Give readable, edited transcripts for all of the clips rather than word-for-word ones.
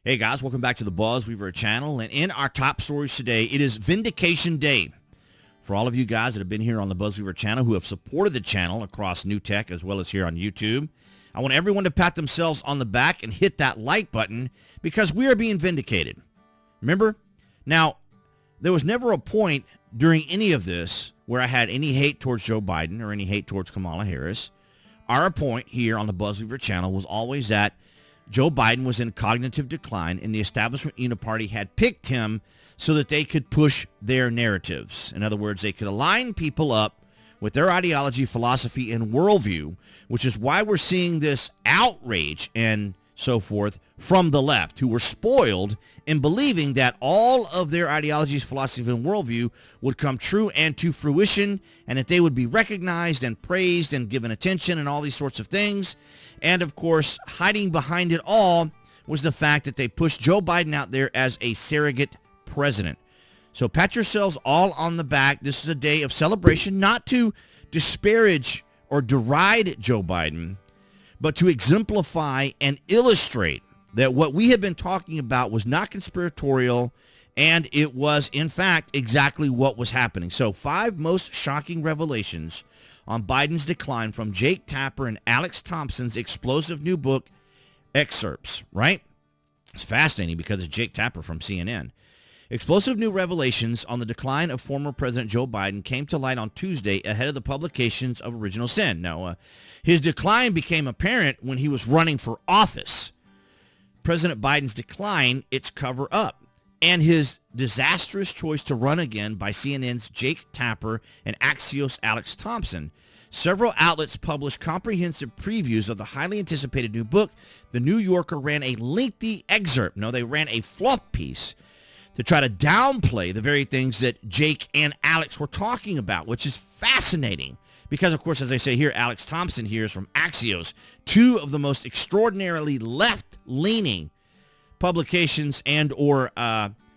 Hey guys, welcome back to the BuzWeaver channel. And in our top stories today, it is Vindication Day. For all of you guys that have been here on the BuzWeaver channel who have supported the channel across New Tech as well as here on YouTube, I want everyone to pat themselves on the back and hit that like button because we are being vindicated. Remember? Now, there was never a point during any of this where I had any hate towards Joe Biden or any hate towards Kamala Harris. Our point here on the BuzWeaver channel was always that Joe Biden was in cognitive decline, and the establishment Uni-Party had picked him so that they could push their narratives. In other words, they could align people up with their ideology, philosophy, and worldview, which is why we're seeing this outrage and so forth from the left, who were spoiled in believing that all of their ideologies, philosophy, and worldview would come true and to fruition, and that they would be recognized and praised and given attention and all these sorts of things. And, of course, hiding behind it all was the fact that they pushed Joe Biden out there as a surrogate president. So pat yourselves all on the back. This is a day of celebration, not to disparage or deride Joe Biden, but to exemplify and illustrate that what we have been talking about was not conspiratorial, and it was, in fact, exactly what was happening. So 5 most shocking revelations on Biden's decline from Jake Tapper and Alex Thompson's explosive new book, Excerpts, right? It's fascinating because it's Jake Tapper from CNN. Explosive new revelations on the decline of former President Joe Biden came to light on Tuesday ahead of the publications of Original Sin. Now, his decline became apparent when he was running for office. President Biden's decline, its cover-up, and his disastrous choice to run again by CNN's Jake Tapper and Axios' Alex Thompson. Several outlets published comprehensive previews of the highly anticipated new book. The New Yorker ran a lengthy excerpt. No, they ran a fluff piece to try to downplay the very things that Jake and Alex were talking about, which is fascinating. Because, of course, as I say here, Alex Thompson here is from Axios, 2 of the most extraordinarily left-leaning publications and or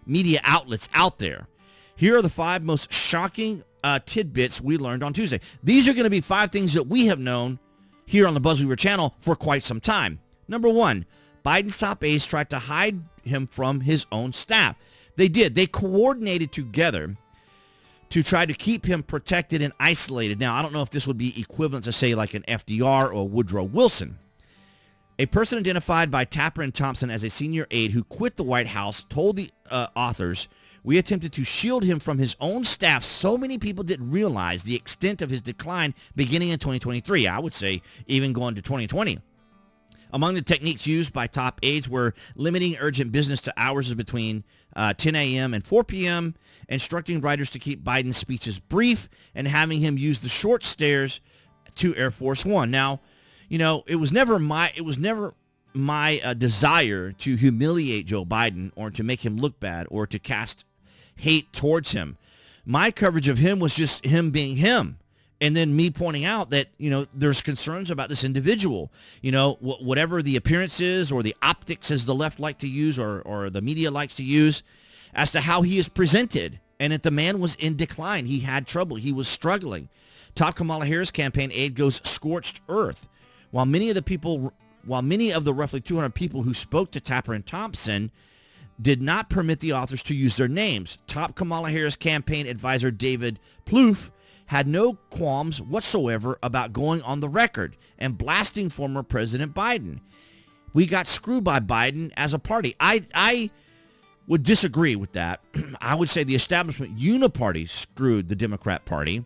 media outlets out there. Here are the 5 most shocking tidbits we learned on Tuesday. These are going to be 5 things that we have known here on the BuzWeaver channel for quite some time. Number 1, Biden's top aides tried to hide him from his own staff. They did. They coordinated together to try to keep him protected and isolated. Now, I don't know if this would be equivalent to, say, like an FDR or Woodrow Wilson. A person identified by Tapper and Thompson as a senior aide who quit the White House told the authors, "We attempted to shield him from his own staff. So many people didn't realize the extent of his decline beginning in 2023. I would say even going to 2020. Among the techniques used by top aides were limiting urgent business to hours between 10 a.m. and 4 p.m., instructing writers to keep Biden's speeches brief, and having him use the short stairs to Air Force One." Now, you know, it was never my desire to humiliate Joe Biden or to make him look bad or to cast hate towards him. My coverage of him was just him being him. And then me pointing out that, you know, there's concerns about this individual, you know, whatever the appearance is or the optics as the left like to use or the media likes to use as to how he is presented. And that the man was in decline. He had trouble. He was struggling. Top Kamala Harris campaign aide goes scorched earth. While many of the roughly 200 people who spoke to Tapper and Thompson did not permit the authors to use their names, top Kamala Harris campaign advisor David Plouffe had no qualms whatsoever about going on the record and blasting former President Biden. We got screwed by Biden as a party. I would disagree with that. I would say the establishment Uni-Party screwed the Democrat Party.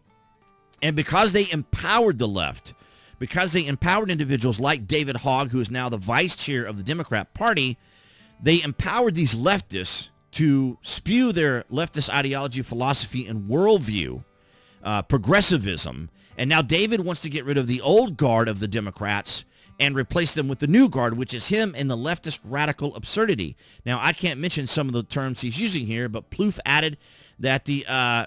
And because they empowered the left, because they empowered individuals like David Hogg, who is now the vice chair of the Democrat Party, they empowered these leftists to spew their leftist ideology, philosophy, and worldview, progressivism. And now David wants to get rid of the old guard of the Democrats and replace them with the new guard, which is him and the leftist radical absurdity. Now, I can't mention some of the terms he's using here, but Plouffe added that the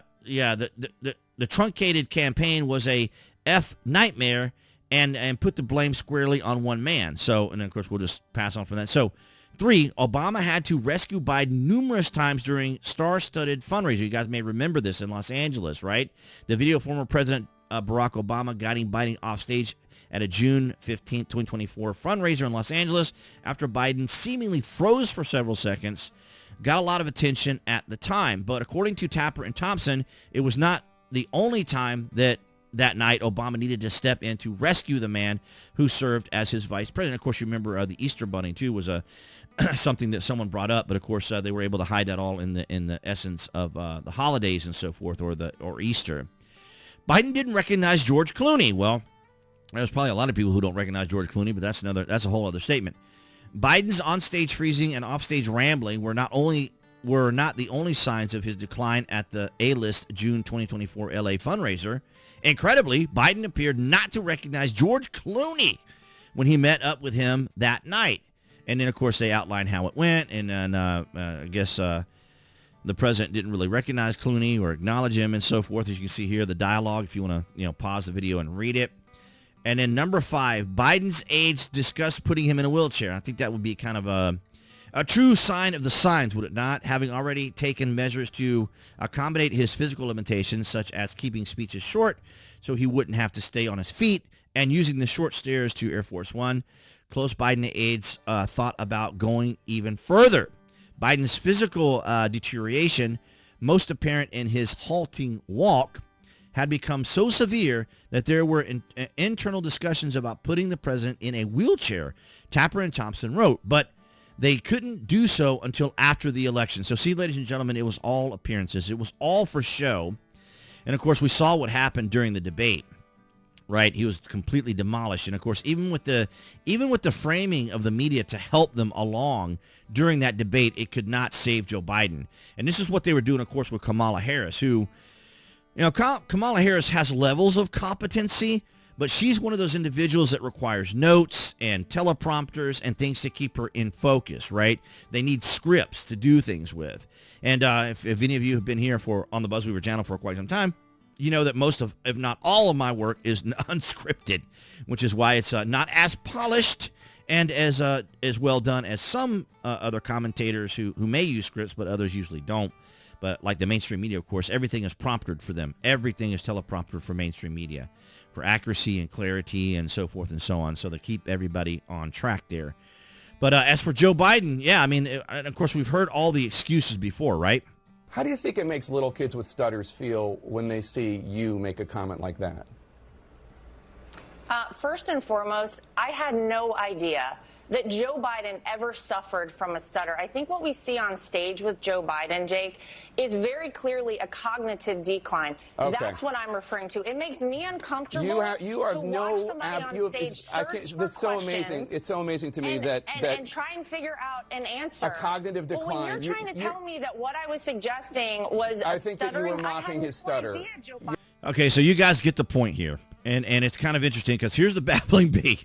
truncated campaign was a F nightmare and put the blame squarely on one man. So, and then, of course, we'll just pass on from that. So, 3, Obama had to rescue Biden numerous times during star-studded fundraisers. You guys may remember this in Los Angeles, right? The video of former President Barack Obama guiding Biden off stage at a June 15, 2024 fundraiser in Los Angeles after Biden seemingly froze for several seconds. Got a lot of attention at the time, but according to Tapper and Thompson, it was not the only time that night Obama needed to step in to rescue the man who served as his vice president. Of course, you remember the Easter Bunny too was something that someone brought up, but of course they were able to hide that all in the essence of the holidays and so forth, or Easter. Biden didn't recognize George Clooney. Well, there's probably a lot of people who don't recognize George Clooney, but that's a whole other statement. Biden's onstage freezing and offstage rambling were not the only signs of his decline at the A-list June 2024 LA fundraiser. Incredibly, Biden appeared not to recognize George Clooney when he met up with him that night. And then, of course, they outlined how it went, and then I guess the president didn't really recognize Clooney or acknowledge him and so forth. As you can see here, the dialogue, if you want to pause the video and read it. And then number 5, Biden's aides discussed putting him in a wheelchair. I think that would be kind of a true sign of the signs, would it not? Having already taken measures to accommodate his physical limitations, such as keeping speeches short so he wouldn't have to stay on his feet, and using the short stairs to Air Force One. Close Biden aides thought about going even further. Biden's physical deterioration, most apparent in his halting walk, had become so severe that there were internal discussions about putting the president in a wheelchair, Tapper and Thompson wrote, but they couldn't do so until after the election. So see, ladies and gentlemen, it was all appearances. It was all for show. And, of course, we saw what happened during the debate, right? He was completely demolished. And, of course, even with the framing of the media to help them along during that debate, it could not save Joe Biden. And this is what they were doing, of course, with Kamala Harris, who, Kamala Harris has levels of competency, but she's one of those individuals that requires notes and teleprompters and things to keep her in focus, right? They need scripts to do things with. And if any of you have been here on the BuzWeaver channel for quite some time, you know that most of, if not all of my work is unscripted, which is why it's not as polished and as well done as some other commentators who may use scripts, but others usually don't. But like the mainstream media, of course, everything is prompted for them. Everything is teleprompted for mainstream media, for accuracy and clarity and so forth and so on. So they keep everybody on track there. But as for Joe Biden, yeah, I mean, and of course, we've heard all the excuses before, right? How do you think it makes little kids with stutters feel when they see you make a comment like that? First and foremost, I had no idea that Joe Biden ever suffered from a stutter. I think what we see on stage with Joe Biden, Jake, is very clearly a cognitive decline. Okay. That's what I'm referring to. It makes me uncomfortable you are to no watch somebody on stage It's so amazing. It's so amazing to me that try and figure out an answer. A cognitive decline. Well, when you're trying to tell me that what I was suggesting was I think that you were mocking his stutter. Okay, so you guys get the point here. And it's kind of interesting because here's the babbling bee.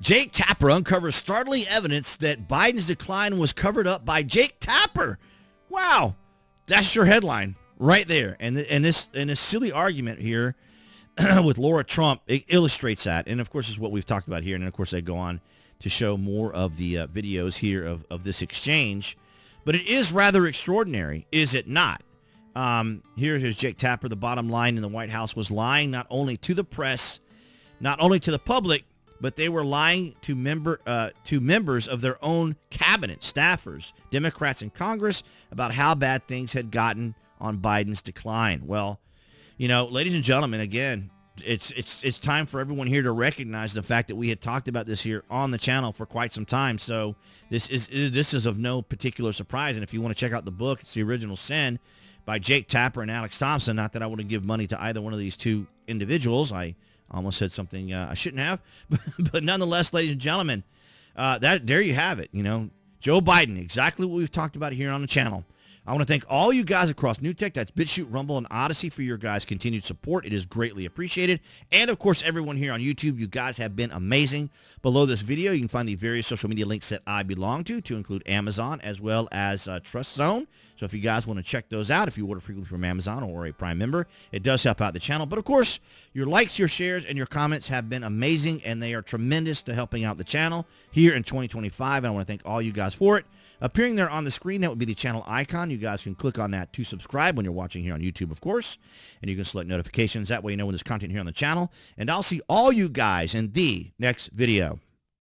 Jake Tapper uncovers startling evidence that Biden's decline was covered up by Jake Tapper. Wow, that's your headline right there. And this silly argument here with Laura Trump, it illustrates that. And of course, is what we've talked about here. And of course, they go on to show more of the videos here of this exchange. But it is rather extraordinary, is it not? Here's Jake Tapper. The bottom line in the White House was lying not only to the press, not only to the public, but they were lying to members of their own cabinet, staffers, Democrats in Congress, about how bad things had gotten on Biden's decline. Well, ladies and gentlemen, again, it's time for everyone here to recognize the fact that we had talked about this here on the channel for quite some time. So this is of no particular surprise. And if you want to check out the book, it's The Original Sin by Jake Tapper and Alex Thompson. Not that I want to give money to either one of these two individuals. I almost said something I shouldn't have, but nonetheless, ladies and gentlemen, there you have it. Joe Biden, exactly what we've talked about here on the channel. I want to thank all you guys across New Tech, that's BitChute, Rumble, and Odyssey for your guys' continued support. It is greatly appreciated. And, of course, everyone here on YouTube, you guys have been amazing. Below this video, you can find the various social media links that I belong to include Amazon as well as Trust Zone. So if you guys want to check those out, if you order frequently from Amazon or a Prime member, it does help out the channel. But, of course, your likes, your shares, and your comments have been amazing, and they are tremendous to helping out the channel here in 2025. And I want to thank all you guys for it. Appearing there on the screen, that would be the channel icon. You guys can click on that to subscribe when you're watching here on YouTube, of course. And you can select notifications. That way you know when there's content here on the channel. And I'll see all you guys in the next video.